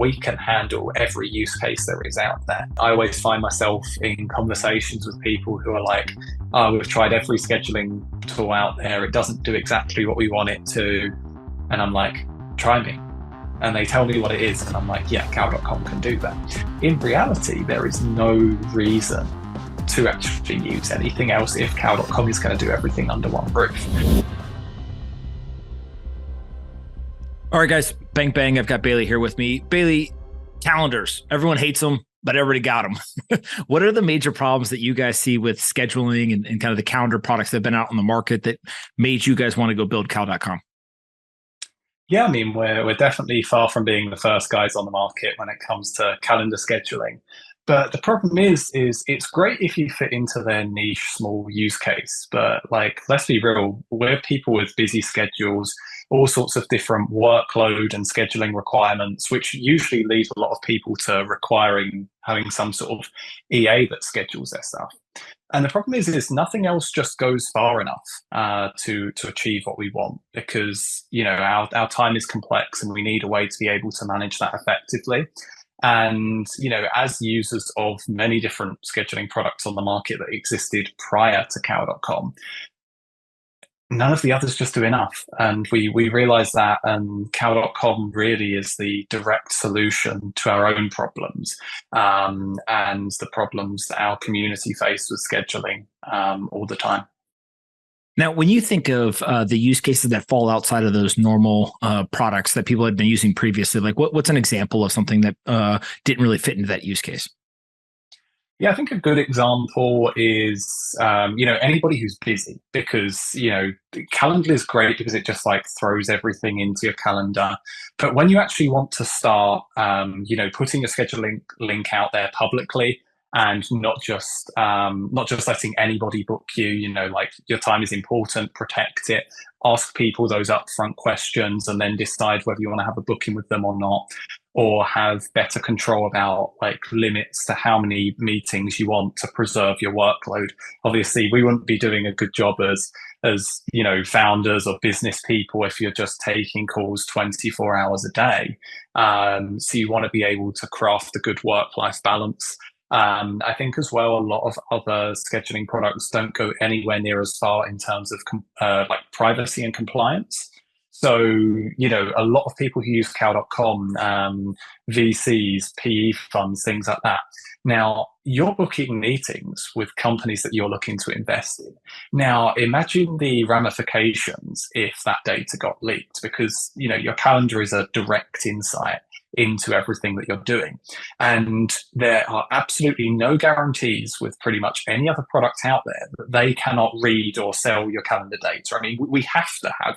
we can handle every use case there is out there. I always find myself in conversations with people who are like, oh, we've tried every scheduling tool out there. It doesn't do exactly what we want it to. And I'm like, try me. And they tell me what it is. And I'm like, yeah, Cal.com can do that. In reality, there is no reason to actually use anything else if Cal.com is going to do everything under one roof. All right, guys, bang, bang. I've got Bailey here with me. Bailey, calendars. Everyone hates them, but everybody got them. What are the major problems that you guys see with scheduling and kind of the calendar products that have been out on the market that made you guys want to go build Cal.com? Yeah, I mean, we're definitely far from being the first guys on the market when it comes to calendar scheduling. But the problem is it's great if you fit into their niche small use case. But like, let's be real, we're people with busy schedules, all sorts of different workload and scheduling requirements, which usually lead a lot of people to requiring having some sort of EA that schedules their stuff. And the problem is nothing else just goes far enough to achieve what we want, because our time is complex and we need a way to be able to manage that effectively. And as users of many different scheduling products on the market that existed prior to Cal.com, none of the others just do enough. And we realize that, and Cal.com really is the direct solution to our own problems, and the problems that our community face with scheduling all the time. Now, when you think of the use cases that fall outside of those normal products that people had been using previously, like what's an example of something that didn't really fit into that use case? Yeah, I think a good example is, anybody who's busy, because, calendar is great because it just like throws everything into your calendar. But when you actually want to start, putting a scheduling link out there publicly, and not just letting anybody book you, like, your time is important, protect it, ask people those upfront questions, and then decide whether you want to have a booking with them or not, or have better control about like limits to how many meetings you want to preserve your workload. Obviously, we wouldn't be doing a good job as founders or business people if you're just taking calls 24 hours a day. So you want to be able to craft a good work-life balance. I think as well, a lot of other scheduling products don't go anywhere near as far in terms of like privacy and compliance. So, a lot of people who use Cal.com, VCs, PE funds, things like that. Now, you're booking meetings with companies that you're looking to invest in. Now, imagine the ramifications if that data got leaked, because, your calendar is a direct insight into everything that you're doing. And there are absolutely no guarantees with pretty much any other product out there that they cannot read or sell your calendar data. I mean, we have to have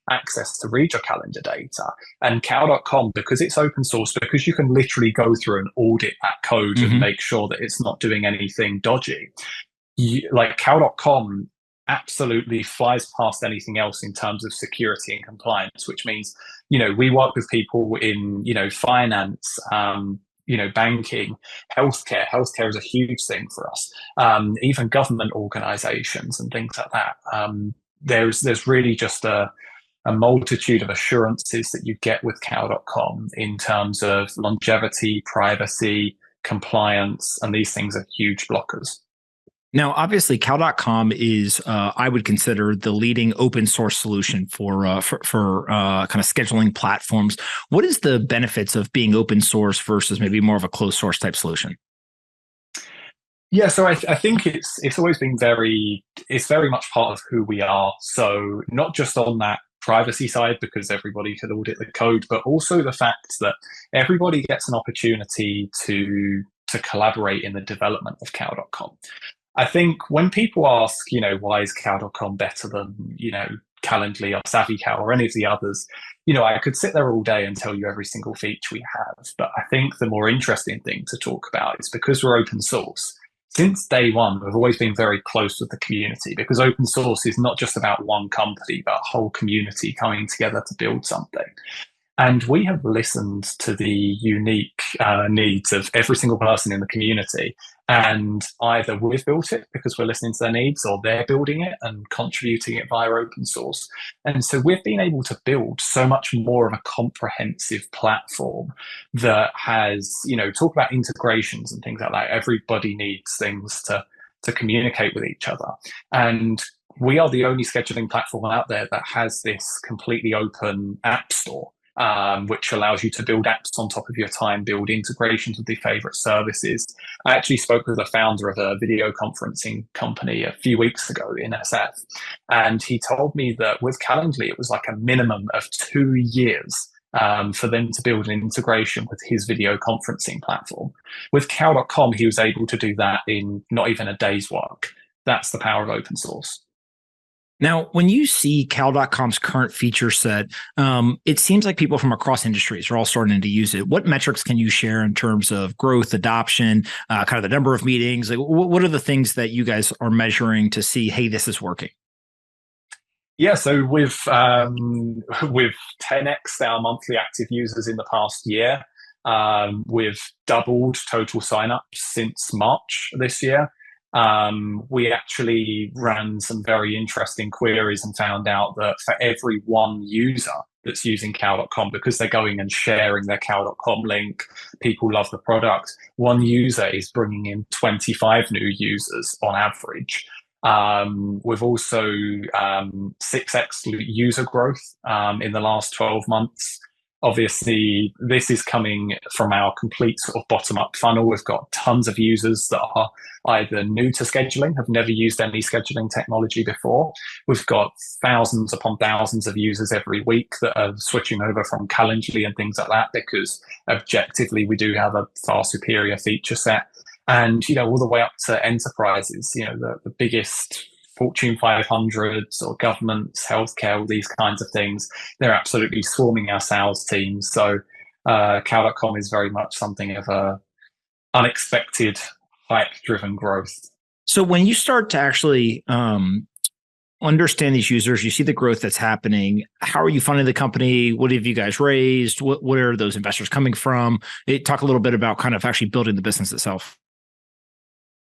access to read your calendar data. And Cal.com, because it's open source, because you can literally go through and audit that code and make sure that it's not doing anything dodgy, like Cal.com absolutely flies past anything else in terms of security and compliance, which means, we work with people in, finance, banking, healthcare. Healthcare is a huge thing for us. Even government organizations and things like that. There's really just a multitude of assurances that you get with Cal.com in terms of longevity, privacy, compliance, and these things are huge blockers. Now, obviously, Cal.com is, I would consider, the leading open source solution for kind of scheduling platforms. What is the benefits of being open source versus maybe more of a closed source type solution? Yeah, so I think it's always been very much part of who we are. So not just on that privacy side, because everybody could audit the code, but also the fact that everybody gets an opportunity to collaborate in the development of Cal.com. I think when people ask, why is Cal.com better than, Calendly or SavvyCal or any of the others, I could sit there all day and tell you every single feature we have. But I think the more interesting thing to talk about is, because we're open source, since day one, we've always been very close with the community, because open source is not just about one company, but a whole community coming together to build something. And we have listened to the unique needs of every single person in the community. And either we've built it because we're listening to their needs, or they're building it and contributing it via open source. And so we've been able to build so much more of a comprehensive platform that has, talk about integrations and things like that. Everybody needs things to communicate with each other. And we are the only scheduling platform out there that has this completely open app store, which allows you to build apps on top of your time, build integrations with your favorite services. I actually spoke with the founder of a video conferencing company a few weeks ago in SF, and he told me that with Calendly, it was like a minimum of 2 years for them to build an integration with his video conferencing platform. With Cal.com, he was able to do that in not even a day's work. That's the power of open source. Now, when you see Cal.com's current feature set, it seems like people from across industries are all starting to use it. What metrics can you share in terms of growth, adoption, kind of the number of meetings? Like, what are the things that you guys are measuring to see, hey, this is working? Yeah, so we've 10x our monthly active users in the past year. We've doubled total signups since March this year. We actually ran some very interesting queries and found out that for every one user that's using Cal.com, because they're going and sharing their Cal.com link, people love the product. One user is bringing in 25 new users on average. We've also 6x user growth in the last 12 months. Obviously, this is coming from our complete sort of bottom-up funnel. We've got tons of users that are either new to scheduling, have never used any scheduling technology before. We've got thousands upon thousands of users every week that are switching over from Calendly and things like that, because objectively, we do have a far superior feature set. And, all the way up to enterprises, the biggest Fortune 500s or governments, healthcare, all these kinds of things, they're absolutely swarming our sales teams. So Cal.com is very much something of a unexpected hype-driven growth. So when you start to actually understand these users, you see the growth that's happening. How are you funding the company? What have you guys raised? What are those investors coming from? Talk a little bit about kind of actually building the business itself.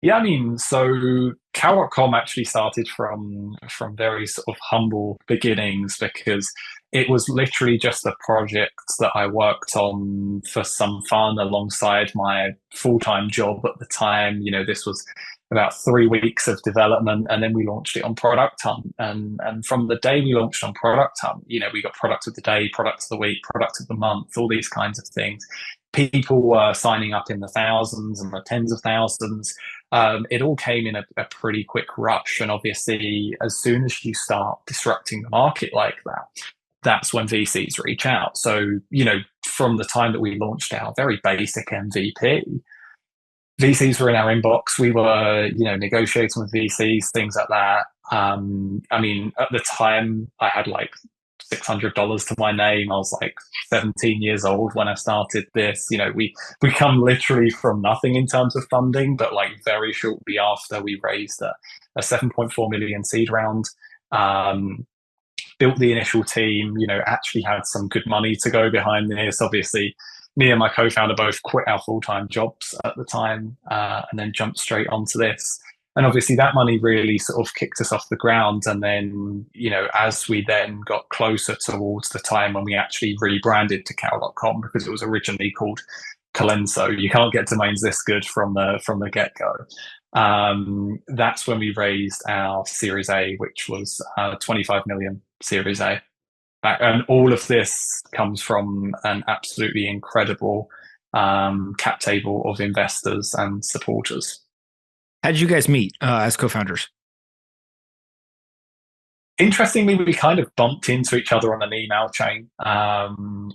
Yeah, so Cal.com actually started from very sort of humble beginnings, because it was literally just a project that I worked on for some fun alongside my full-time job at the time. This was about 3 weeks of development, and then we launched it on Product Hunt. And from the day we launched on Product Hunt, we got product of the day, product of the week, product of the month, all these kinds of things. People were signing up in the thousands and the tens of thousands. It all came in a pretty quick rush. And obviously, as soon as you start disrupting the market like that, that's when VCs reach out. So, from the time that we launched our very basic MVP, VCs were in our inbox. We were, negotiating with VCs, things like that. At the time, I had like $600 to my name. I was like 17 years old when I started this. We come literally from nothing in terms of funding, but like very shortly after, we raised a 7.4 million seed round. Built the initial team, actually had some good money to go behind this. Obviously, me and my co-founder both quit our full-time jobs at the time, and then jumped straight onto this. And obviously that money really sort of kicked us off the ground. And then, as we then got closer towards the time when we actually rebranded to Cal.com, because it was originally called Calenso, you can't get domains this good from the get-go. That's when we raised our Series A, which was 25 million Series A. And all of this comes from an absolutely incredible cap table of investors and supporters. How did you guys meet as co-founders? Interestingly, we kind of bumped into each other on an email chain.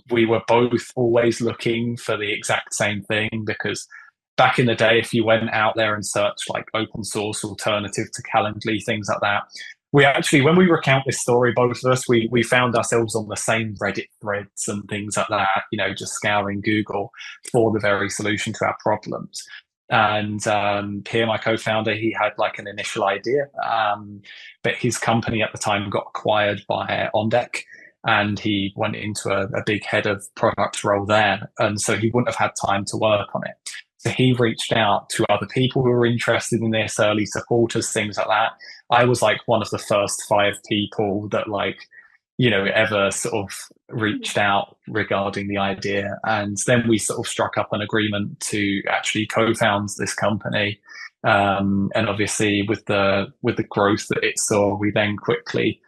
We were both always looking for the exact same thing, because back in the day, if you went out there and searched like open source alternative to Calendly, things like that, we actually, when we recount this story, both of us, we found ourselves on the same Reddit threads and things like that, just scouring Google for the very solution to our problems. And Pierre, my co-founder, he had like an initial idea, but his company at the time got acquired by OnDeck. and he went into a big head of product role there. And so he wouldn't have had time to work on it. So he reached out to other people who were interested in this, early supporters, things like that. I was like one of the first five people that ever sort of reached out regarding the idea. And then we sort of struck up an agreement to actually co-found this company. And obviously with the growth that it saw, we then quickly,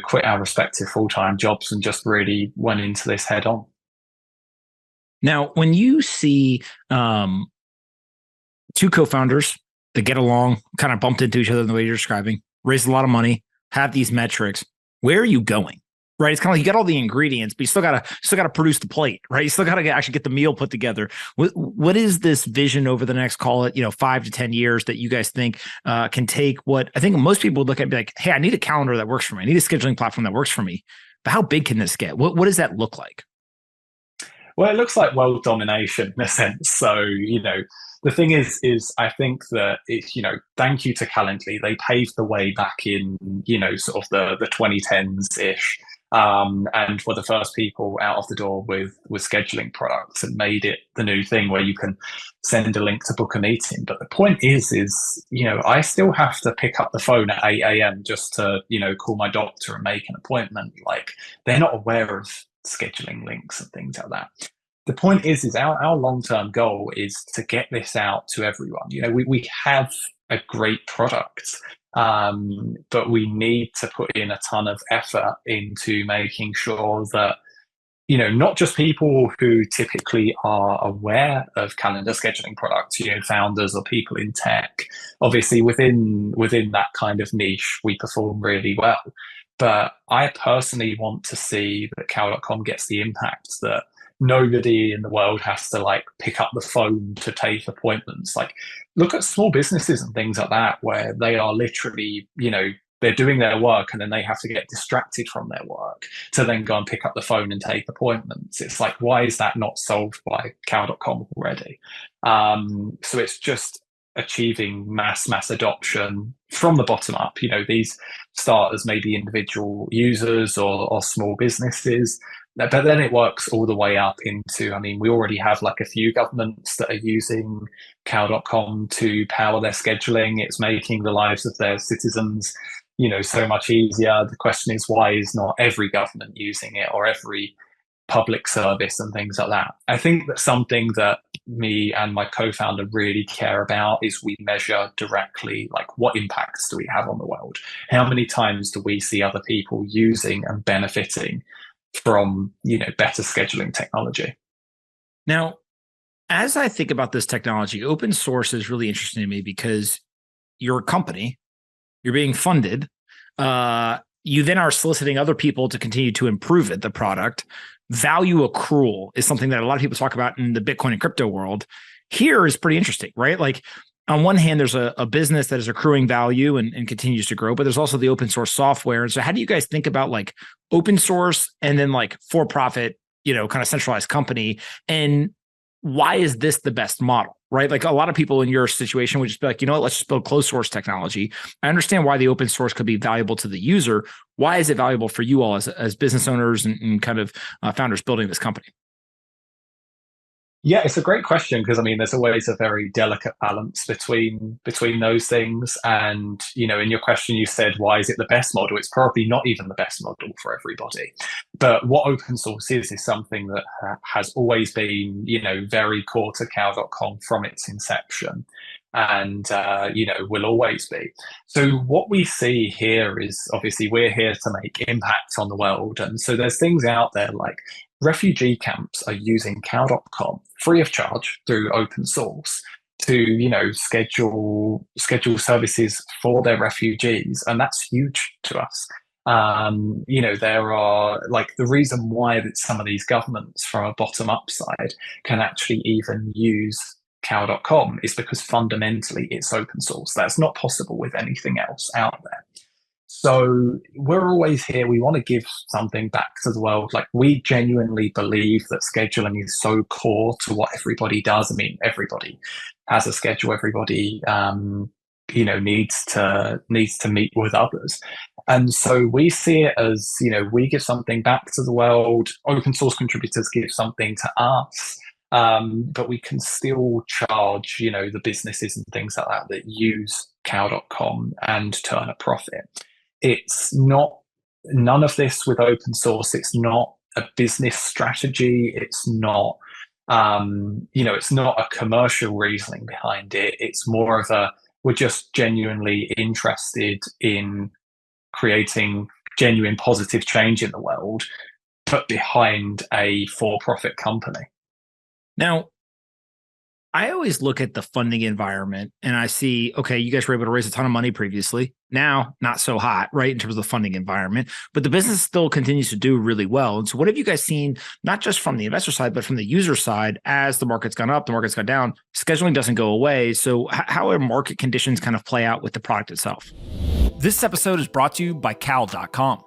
quit our respective full-time jobs and just really went into this head on. Now, when you see two co-founders that get along, kind of bumped into each other in the way you're describing, raised a lot of money, have these metrics, where are you going? Right. It's kind of like you got all the ingredients, but you still gotta produce the plate, right? You still gotta actually get the meal put together. What is this vision over the next, call it, 5 to 10 years that you guys think can take what I think most people would look at and be like, hey, I need a calendar that works for me. I need a scheduling platform that works for me. But how big can this get? What does that look like? Well, it looks like world domination in a sense. So, the thing is I think that thank you to Calendly, they paved the way back in, sort of the 2010s ish. And were the first people out of the door with scheduling products and made it the new thing where you can send a link to book a meeting. But the point is, I still have to pick up the phone at 8 a.m. just to, call my doctor and make an appointment. Like, they're not aware of scheduling links and things like that. The point is our long-term goal is to get this out to everyone. We have a great product, but we need to put in a ton of effort into making sure that, not just people who typically are aware of calendar scheduling products, founders or people in tech. Obviously, within that kind of niche, we perform really well. But I personally want to see that Cal.com gets the impact that nobody in the world has to pick up the phone to take appointments. Like, look at small businesses and things like that, where they are literally, they're doing their work and then they have to get distracted from their work to then go and pick up the phone and take appointments. It's like, why is that not solved by Cal.com already? So it's just achieving mass adoption from the bottom up. These start as maybe individual users or small businesses, but then it works all the way up into, we already have a few governments that are using Cal.com to power their scheduling. It's making the lives of their citizens, so much easier. The question is, why is not every government using it, or every public service and things like that? I think that something that me and my co-founder really care about is we measure directly, what impacts do we have on the world? How many times do we see other people using and benefiting from, better scheduling technology? Now, as I think about this technology, open source is really interesting to me because you're a company, you're being funded, you then are soliciting other people to continue to improve it, the product. Value accrual is something that a lot of people talk about in the Bitcoin and crypto world. Here is pretty interesting, right? Like, on one hand, there's a business that is accruing value and continues to grow, but there's also the open source software. And so how do you guys think about open source and then for-profit, kind of centralized company? And why is this the best model, right? Like, a lot of people in your situation would just be like, you know what, let's just build closed source technology. I understand why the open source could be valuable to the user. Why is it valuable for you all as business owners and kind of founders building this company? Yeah, it's a great question because there's always a very delicate balance between those things. And in your question, you said, why is it the best model? It's probably not even the best model for everybody. But what open source is something that has always been, very core to Cal.com from its inception, and will always be. So what we see here is, obviously, we're here to make impact on the world, and so there's things out there like refugee camps are using Cal.com free of charge through open source to, schedule services for their refugees. And that's huge to us. There are the reason why that some of these governments from a bottom up side can actually even use Cal.com is because fundamentally it's open source. That's not possible with anything else out there. So we're always here. We want to give something back to the world. We genuinely believe that scheduling is so core to what everybody does. Everybody has a schedule. Everybody, needs to meet with others. And so we see it as, we give something back to the world, open source contributors give something to us, but we can still charge, the businesses and things like that that use cow.com and turn a profit. It's not, none of this with open source. It's not a business strategy. It's not, it's not a commercial reasoning behind it. It's more of we're just genuinely interested in creating genuine positive change in the world, but behind a for-profit company. Now, I always look at the funding environment and I see, okay, you guys were able to raise a ton of money previously. Now, not so hot, right, in terms of the funding environment, but the business still continues to do really well. And so what have you guys seen, not just from the investor side, but from the user side, as the market's gone up, the market's gone down, scheduling doesn't go away. So how are market conditions kind of play out with the product itself? This episode is brought to you by Cal.com.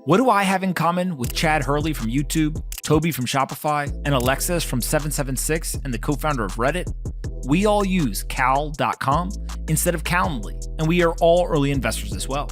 What do I have in common with Chad Hurley from YouTube, Toby from Shopify, and Alexis from 776 and the co-founder of Reddit? We all use Cal.com instead of Calendly, and we are all early investors as well.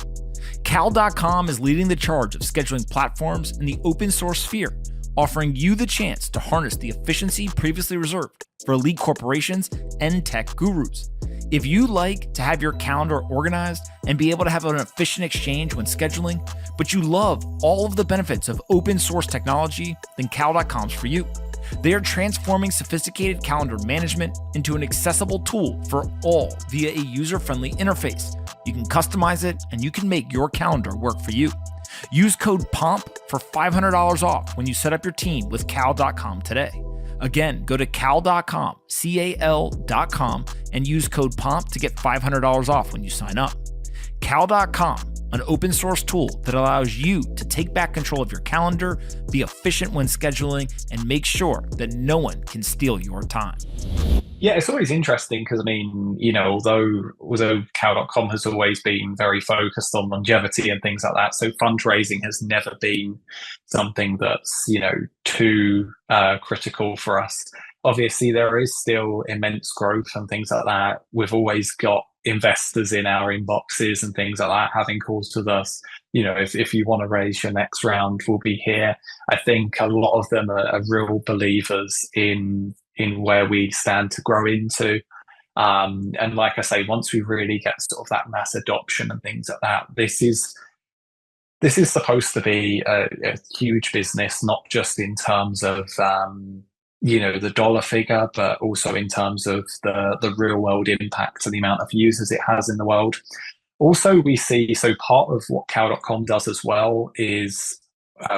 Cal.com is leading the charge of scheduling platforms in the open source sphere, offering you the chance to harness the efficiency previously reserved for elite corporations and tech gurus. If you like to have your calendar organized and be able to have an efficient exchange when scheduling, but you love all of the benefits of open source technology, then Cal.com's for you. They are transforming sophisticated calendar management into an accessible tool for all via a user-friendly interface. You can customize it and you can make your calendar work for you. Use code POMP for $500 off when you set up your team with Cal.com today. Again, go to Cal.com, Cal.com, and use code POMP to get $500 off when you sign up. Cal.com, an open source tool that allows you to take back control of your calendar, be efficient when scheduling, and make sure that no one can steal your time. Yeah, it's always interesting because, although Cow.com has always been very focused on longevity and things like that, so fundraising has never been something that's, too critical for us. Obviously, there is still immense growth and things like that. We've always got investors in our inboxes and things like that having calls with us. If you want to raise your next round, we'll be here. I think a lot of them are real believers in where we stand to grow into. And like I say, once we really get sort of that mass adoption and things like that, this is supposed to be a huge business, not just in terms of the dollar figure, but also in terms of the real world impact and the amount of users it has in the world. Also, we see, so part of what Cow.com does as well is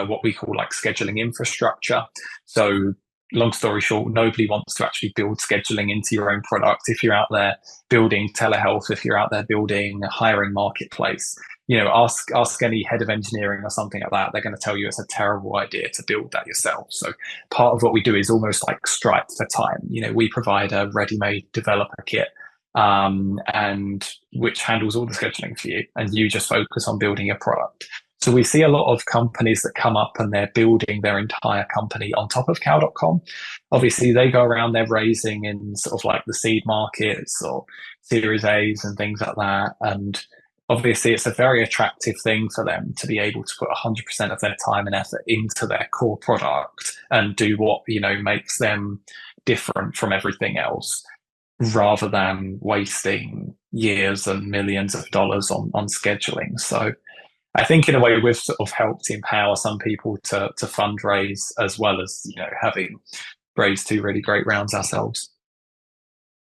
what we call like scheduling infrastructure. So long story short, nobody wants to actually build scheduling into your own product. If you're out there building telehealth, if you're out there building a hiring marketplace, ask any head of engineering or something like that. They're going to tell you it's a terrible idea to build that yourself. So part of what we do is almost like Stripe for time. We provide a ready-made developer kit, and which handles all the scheduling for you, and you just focus on building a product. So we see a lot of companies that come up and they're building their entire company on top of Cow.com. Obviously, they go around, they're raising in sort of like the seed markets or Series A's and things like that. And obviously, it's a very attractive thing for them to be able to put 100% of their time and effort into their core product and do what, makes them different from everything else, rather than wasting years and millions of dollars on scheduling. So I think in a way we've sort of helped empower some people to fundraise, as well as, having raised 2 really great rounds ourselves.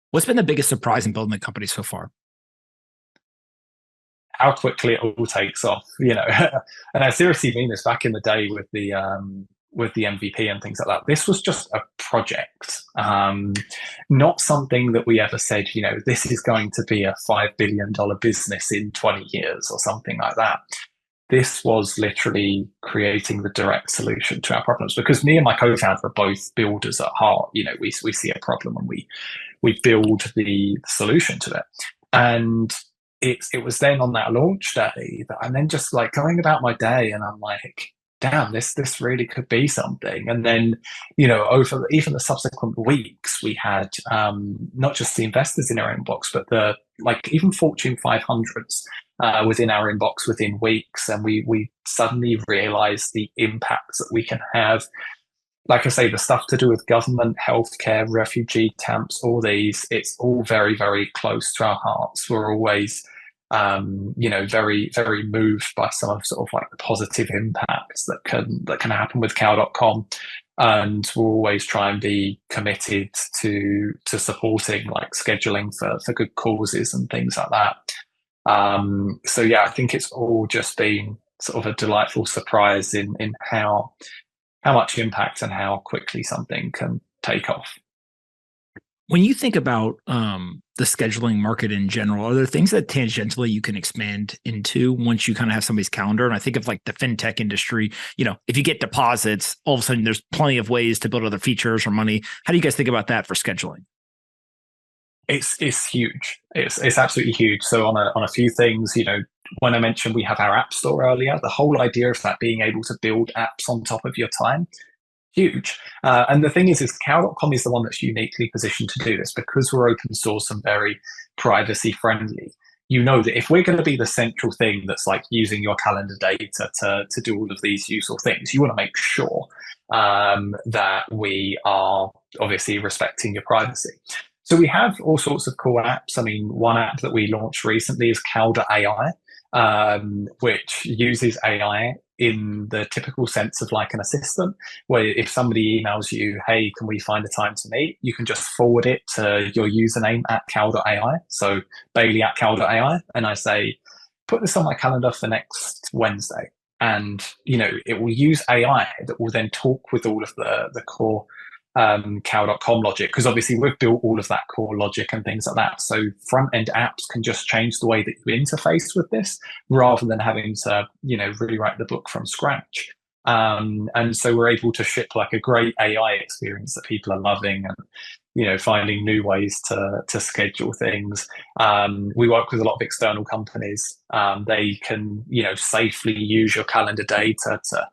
What's been the biggest surprise in building the company so far? How quickly it all takes off, and I seriously mean this. Back in the day with the MVP and things like that, this was just a project, not something that we ever said, this is going to be a $5 billion business in 20 years or something like that. This was literally creating the direct solution to our problems, because me and my co-founder are both builders at heart. We see a problem and we build the solution to it. And it was then on that launch day that I'm then just like going about my day and I'm like, damn, this really could be something. And then, over even the subsequent weeks, we had not just the investors in our inbox, but even Fortune 500s within our inbox within weeks, and we suddenly realize the impacts that we can have. Like I say, the stuff to do with government, healthcare, refugee camps, all these, it's all very, very close to our hearts. We're always, very, very moved by some of sort of like the positive impacts that can happen with cow.com. And we'll always try and be committed to supporting like scheduling for good causes and things like that. So yeah, I think it's all just been sort of a delightful surprise in how much impact and how quickly something can take off. When you think about the scheduling market in general, are there things that tangentially you can expand into once you kind of have somebody's calendar? And I think of like the fintech industry, if you get deposits, all of a sudden there's plenty of ways to build other features or money. How do you guys think about that for scheduling? It's huge. It's absolutely huge. So on a few things, when I mentioned we have our app store earlier, the whole idea of that being able to build apps on top of your time, huge. And the thing is cow.com is the one that's uniquely positioned to do this because we're open source and very privacy friendly. You know that if we're going to be the central thing that's like using your calendar data to do all of these useful things, you want to make sure that we are obviously respecting your privacy. So we have all sorts of cool apps. I mean, one app that we launched recently is Cow.ai, which uses AI in the typical sense of like an assistant, where if somebody emails you, hey, can we find a time to meet? You can just forward it to your username at Cow.ai. So Bailey at Cow.ai. And I say, put this on my calendar for next Wednesday. And, it will use AI that will then talk with all of the core cow.com logic, because obviously we've built all of that core logic and things like that. So front end apps can just change the way that you interface with this rather than having to, rewrite the book from scratch. And so we're able to ship like a great AI experience that people are loving and, finding new ways to schedule things. We work with a lot of external companies. They can, safely use your calendar data to,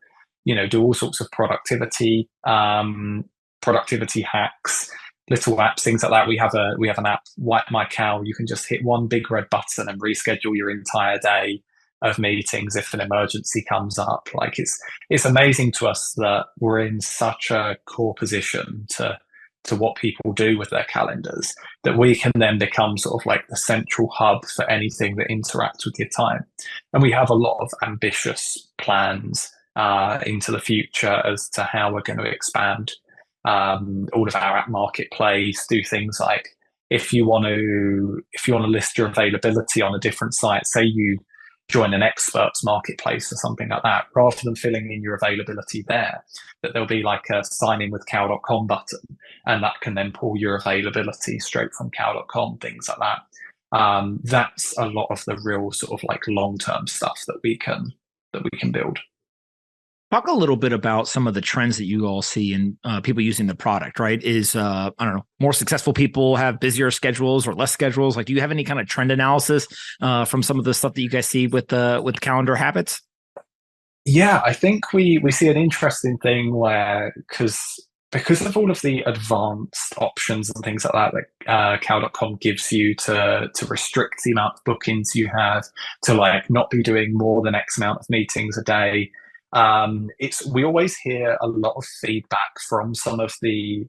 do all sorts of productivity hacks, little apps, things like that. We have an app, Wipe My Cow. You can just hit one big red button and reschedule your entire day of meetings if an emergency comes up. Like it's amazing to us that we're in such a core position to what people do with their calendars that we can then become sort of like the central hub for anything that interacts with your time. And we have a lot of ambitious plans into the future as to how we're going to expand all of our app marketplace, do things like if you want to list your availability on a different site, say you join an experts marketplace or something like that, rather than filling in your availability there, that there'll be like a sign in with cow.com button, and that can then pull your availability straight from cow.com, things like that. That's a lot of the real sort of like long-term stuff that we can build. Talk a little bit about some of the trends that you all see in people using the product, right? Is, I don't know, more successful people have busier schedules or less schedules? Like, do you have any kind of trend analysis from some of the stuff that you guys see with calendar habits? Yeah, I think we see an interesting thing where, because of all of the advanced options and things like that cow.com gives you to restrict the amount of bookings you have, to like not be doing more than X amount of meetings a day. We always hear a lot of feedback from some of the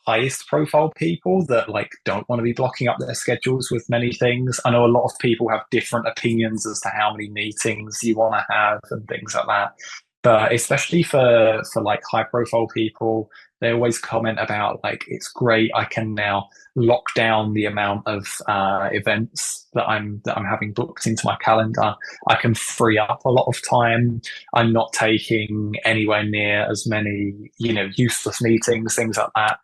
highest profile people that like don't want to be blocking up their schedules with many things. I know a lot of people have different opinions as to how many meetings you want to have and things like that. But especially for like high profile people, they always comment about like, it's great, I can now lock down the amount of events that I'm having booked into my calendar. I can free up a lot of time. I'm not taking anywhere near as many, useless meetings, things like that.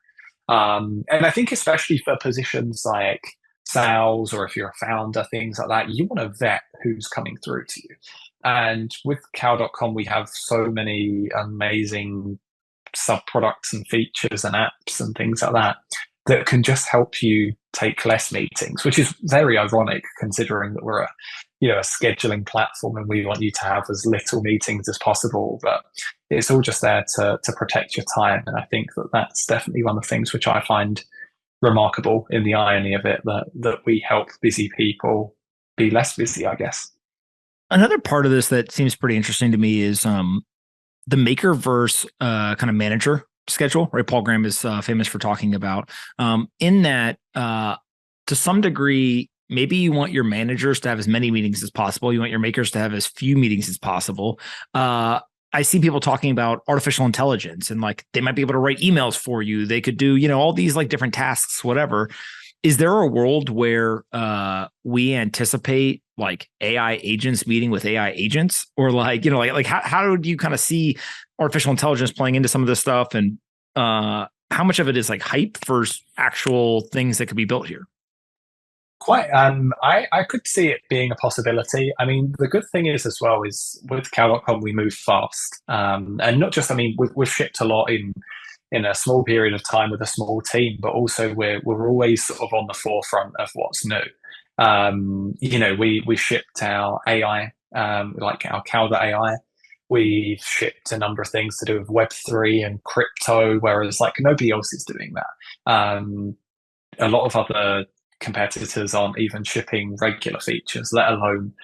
And I think especially for positions like sales, or if you're a founder, things like that, you want to vet who's coming through to you. And with cow.com, we have so many amazing sub products and features and apps and things like that can just help you take less meetings, which is very ironic considering that we're a scheduling platform and we want you to have as little meetings as possible. But it's all just there to protect your time. And I think that's definitely one of the things which I find remarkable in the irony of it, that we help busy people be less busy, I guess. Another part of this that seems pretty interesting to me is the maker versus kind of manager schedule, right? Paul Graham is famous for talking about in that to some degree, maybe you want your managers to have as many meetings as possible. You want your makers to have as few meetings as possible. I see people talking about artificial intelligence and like they might be able to write emails for you. They could do, all these like different tasks, whatever. Is there a world where we anticipate like AI agents meeting with AI agents, or like, like how do you kind of see artificial intelligence playing into some of this stuff, and how much of it is like hype versus actual things that could be built here? Quite. I could see it being a possibility. I mean, the good thing is as well is with Cal.com we move fast, and not just. I mean, we've shipped a lot in a small period of time with a small team, but also we're always sort of on the forefront of what's new. We shipped our AI, like our Calda AI. We've shipped a number of things to do with Web3 and crypto, whereas like nobody else is doing that. A lot of other competitors aren't even shipping regular features, let alone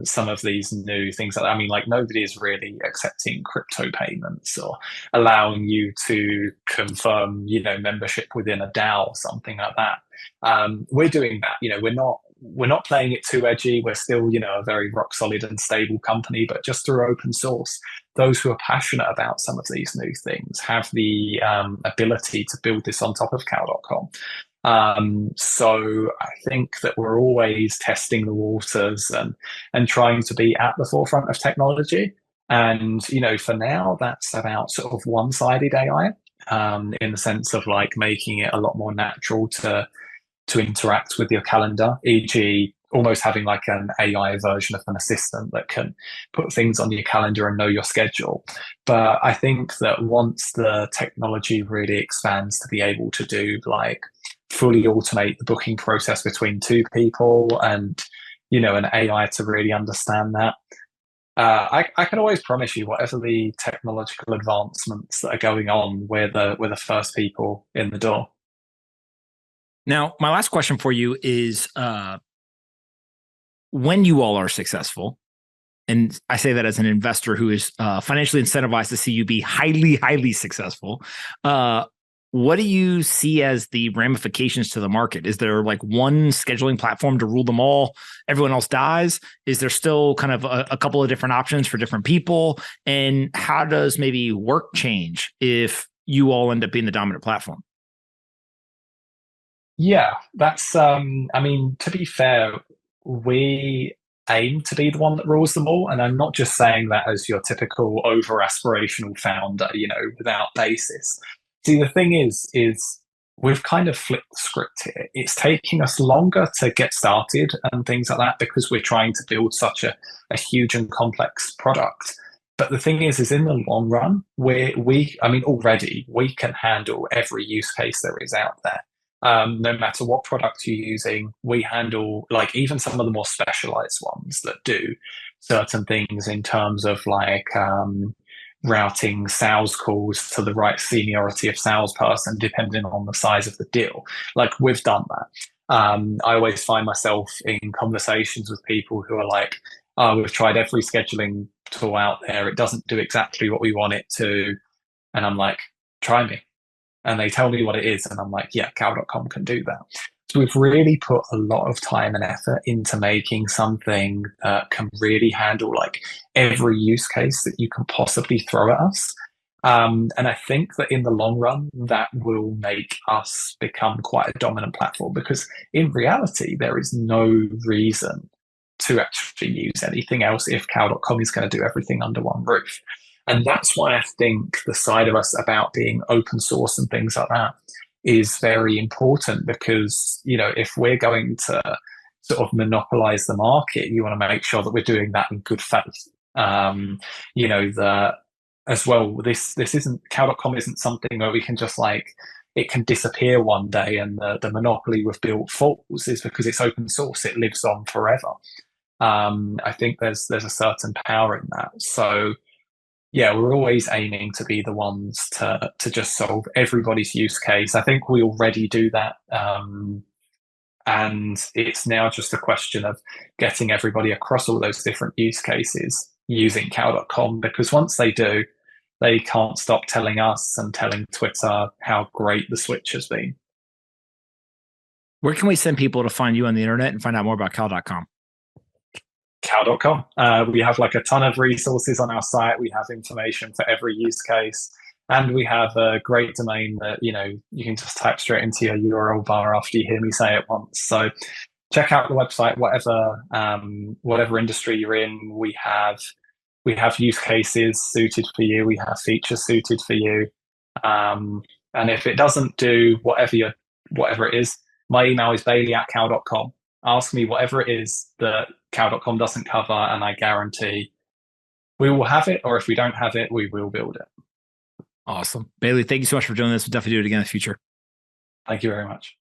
some of these new things. I mean, like nobody is really accepting crypto payments or allowing you to confirm, membership within a DAO or something like that. We're doing that. We're not playing it too edgy. We're still, a very rock solid and stable company, but just through open source, those who are passionate about some of these new things have the ability to build this on top of cow.com. So I think that we're always testing the waters and trying to be at the forefront of technology. And, for now, that's about sort of one-sided AI, in the sense of like making it a lot more natural to interact with your calendar, e.g., almost having like an AI version of an assistant that can put things on your calendar and know your schedule. But I think that once the technology really expands to be able to do like fully automate the booking process between two people and, an AI to really understand that, I can always promise you, whatever the technological advancements that are going on, we're the first people in the door. Now, my last question for you is when you all are successful, and I say that as an investor who is financially incentivized to see you be highly, highly successful, what do you see as the ramifications to the market? Is there like one scheduling platform to rule them all? Everyone else dies? Is there still kind of a couple of different options for different people? And how does maybe work change if you all end up being the dominant platform? Yeah, that's I mean, to be fair, we aim to be the one that rules them all. And I'm not just saying that as your typical over aspirational founder, without basis. See, the thing is we've kind of flipped the script here. It's taking us longer to get started and things like that because we're trying to build such a huge and complex product. But the thing is in the long run, I mean, already we can handle every use case there is out there. No matter what product you're using, we handle like even some of the more specialized ones that do certain things in terms of like routing sales calls to the right seniority of salesperson, depending on the size of the deal. Like we've done that. I always find myself in conversations with people who are like, oh, we've tried every scheduling tool out there. It doesn't do exactly what we want it to. And I'm like, try me. And they tell me what it is. And I'm like, yeah, cow.com can do that. So we've really put a lot of time and effort into making something that can really handle like every use case that you can possibly throw at us. And I think that in the long run, that will make us become quite a dominant platform because in reality, there is no reason to actually use anything else if cow.com is going to do everything under one roof. And that's why I think the side of us about being open source and things like that is very important because, if we're going to sort of monopolize the market, you want to make sure that we're doing that in good faith. That as well, this isn't cow.com isn't something where we can just like, it can disappear one day and the monopoly we've built falls is because it's open source. It lives on forever. I think there's a certain power in that. So, yeah, we're always aiming to be the ones to just solve everybody's use case. I think we already do that And it's now just a question of getting everybody across all those different use cases using Cal.com, because once they do, they can't stop telling us and telling Twitter how great the switch has been. Where can we send people to find you on the internet and find out more about cal.com? Cal.com. We have like a ton of resources on our site. We have information for every use case. And we have a great domain that, you can just type straight into your URL bar after you hear me say it once. So check out the website, whatever industry you're in. We have use cases suited for you. We have features suited for you. And if it doesn't do whatever it is, my email is bailey@cal.com. Ask me whatever it is that cal.com doesn't cover, and I guarantee we will have it, or if we don't have it, we will build it. Awesome. Bailey, thank you so much for doing this. We'll definitely do it again in the future. Thank you very much.